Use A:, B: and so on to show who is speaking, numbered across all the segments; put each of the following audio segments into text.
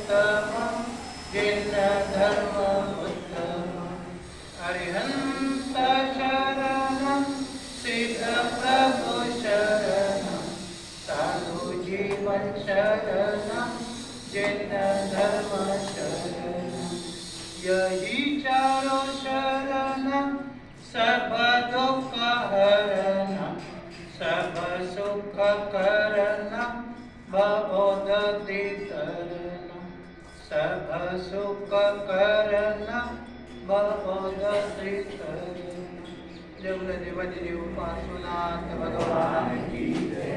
A: उत्तमं येन धर्म उत्तमं अरिहंत शरणं सिद्ध प्रभु शरणं साधु जीवन शरणं येन धर्म शरणं यही चारो शरणं सब दुख हरणं सब सुख करणं भवोदधि तरणं सब सुख करणं भवोदधि तरणं। जगल देवाची देव पार्श्वनाथ भगवान की जय।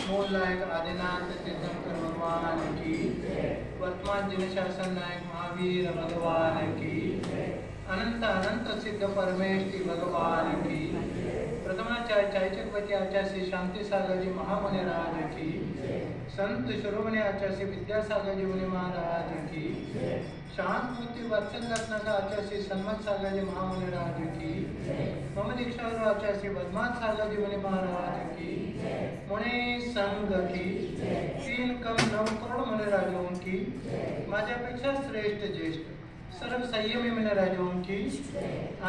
A: मूल नायक आदिनाथ तीर्थंकर भगवान की जय। वर्तमान जनशासन नायक महावीर भगवान की जय। अनंत अनंत सिद्ध परमेश्वरी भगवान की प्रथमाचार्य चायचकपति आचार्य श्री शांति सागर जी महामुनि राज की संत शिरोमणि आचार्य श्री विद्यासागर जी मुनि महाराज की शांत मूर्ति वत्सल रत्नाकर आचार्य श्री सन्मत सागर जी महामुनि राज की मम दीक्षा आचार्य श्री बदमात सागर जी मुनि महाराज की मुनि संघ की 3.9 करोड़ मुनि राजों की माझ्यापेक्षा श्रेष्ठ ज्येष्ठ सर्व संयमी मुनि राजों की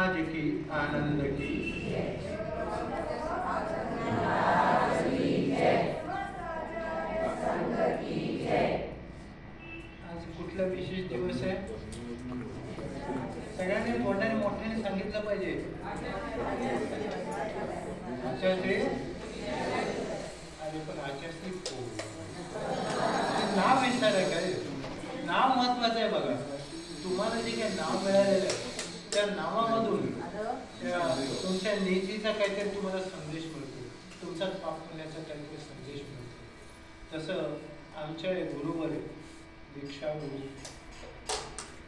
A: आज की आनंद की आज कुठला विशेष दिवस आहे सगळ्यांनी मोठ्याने मोठ्याने सांगितलं पाहिजे। आचार्य अरे पण आचार्य नाव विचार आहे काय नाव महत्वाचं आहे बघा। तुम्हाला जे काही नाव मिळालेलं आहे त्या नावामधून तुमच्या नीतीचा काहीतरी तुम्हाला संदेश मिळतो तुमचा पाप पुण्याचा काहीतरी संदेश मिळतो। तसं आमच्या गुरुवर दीक्षा गुरु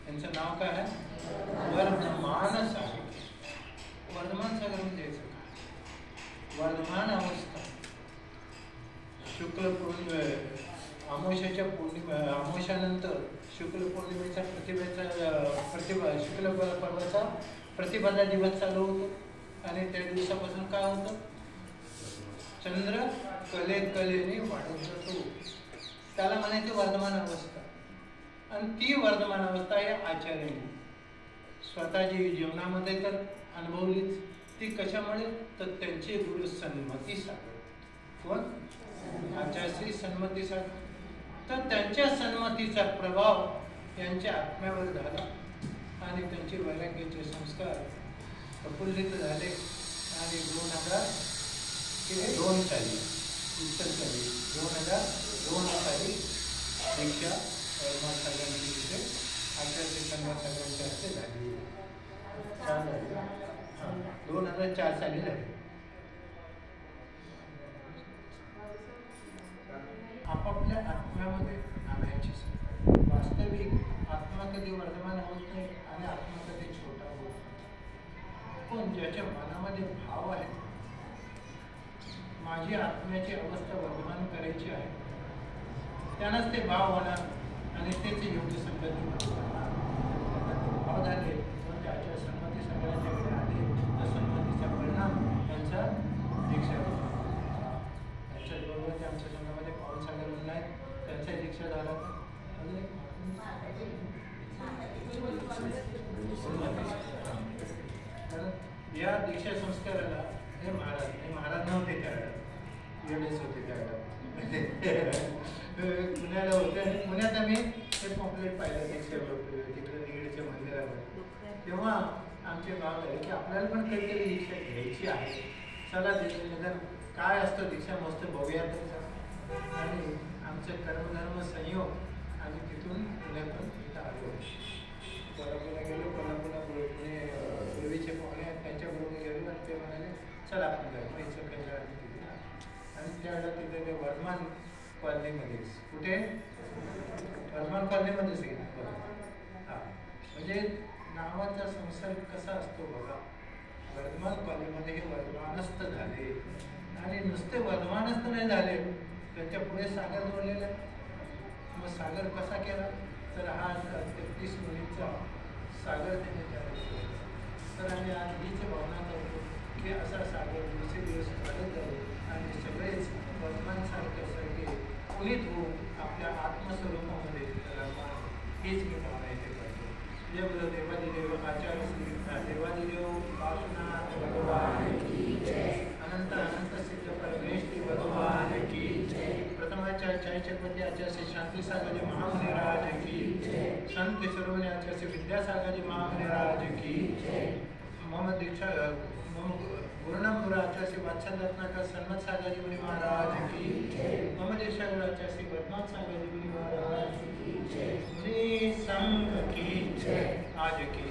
A: यांचं नाव काय आहे वर्धमान सागर। वर्धमान सागर म्हणजे यायचं काय वर्धमान अवस्था शुक्ल पौर्णिमा अमावस्याच्या अमावस्यानंतर शुक्ल पौर्णिमेचा प्रतिभा शुक्ल पर्वाचा प्रतिभाचा दिवस चालू होतो आणि त्या दिवसापासून काय होतं चंद्र कलेने वाढत जातो त्याला म्हणायचं वर्धमान अवस्था। आणि ती वर्धमान अवस्था आहे आचार्याने स्वतःची जीवनामध्ये तर अनुभवलीच। ती कशामुळे तर त्यांचे गुरु सन्मती सागर कोण आचार्य श्री सन्मती सागर तर त्यांच्या सन्मतीचा प्रभाव यांच्या आत्म्यावर झाला आणि त्यांचे वैराग्याचे संस्कार प्रफुल्लित झाले आणि 2002 साली 2002 साली दीक्षा वर्धमान सागरांची तिथे आचार्य सन्मत सागरांच्या हस्ते झाली 2004 साली झाली। आपापल्या आत्म्यामध्ये आणायची वास्तविक आत्मा कधी वर्धमान होत नाही आणि आत्मा कधी छोटा होत नाही पण ज्याच्या मनामध्ये भाव आहे माझी आत्म्याची अवस्था वर्धमान करायची आहे त्यानंच ते भाव होणार आणि तेच योग्य संगती भाव झाले पण त्याच्या संमती सगळ्यांच्याकडे आले तर संमतीचा परिणाम त्यांचा दीक्षा त्याच्याबरोबर ते आमच्या संघामध्ये पाऊल सागर म्हणून आहेत त्यांचा दीक्षा झाला या दीक्षा संस्काराला हे महाराज नव्हते त्यावेळेला एवढेच होते त्यावेळेला पुण्याला होते आणि पुण्यात आम्ही ते पॉम्पलेट पाहिलं दीक्षा तिकडे निगडीच्या मंदिरावर तेव्हा आमचे भाव झाले की आपल्याला पण काहीतरी दीक्षा घ्यायची आहे चला निदान काय असतं दीक्षा मस्त बघूया तर आणि आमचे कर्मधर्म संयोग आम्ही तिथून पुण्यातून इथं आलो कोल्हापूरला गेलो कोल्हापूरला पुणे पूर्वीचे पाहुणे आहेत त्यांच्याबरोबर गेलो आणि ते म्हणाले चला आपण जाऊ इथं काही आणि त्यावेळेला तिथे ते वर्धमान कॉलनीमध्येच कुठे वर्धमान कॉलनीमध्येच गेला हां म्हणजे नावाचा संसार कसा असतो बघा वर्धमान कॉलनीमध्ये हे वर्धमानस्थ झाले आणि नुसते वर्धमानस्थ नाही झाले त्याच्या पुढे सागर जोडलेला मग सागर कसा केला तर हा 33 मुलींचा सागर त्यांनी तयार तर आम्ही आज हीच भावना करतो की असा सागर दिवसेदिवस वाढत जाईल आणि सगळेच वर्तमानसारखे पुनीत होऊन आपल्या आत्मस्वरूपामध्ये हीच मी भावना इथे करतो. जय बोलो देवादिदेव आचार्य श्री देवादिदेव पार्श्वनाथ भगवान की जय. अनंत अनंत सिद्ध परमेश भगवान की जय. प्रथमाचार्य जय चक्रवर्ती आचार्य श्री शांति सागर जी महामुनि राज की जय. संत किशोरमणि आचार्य श्री विद्यासागर जी महामुनि राज की जय. मम दीक्षा मम गुरुनाम गुरु आचार्य श्री वात्सल रत्नाकर सन्मत सागर जी मुनि महाराज की जय. मम दीक्षा गुरु आचार्य श्री पद्मनाथ सागर जी मुनि महाराज की जय. मुनि संघ की जय. आज की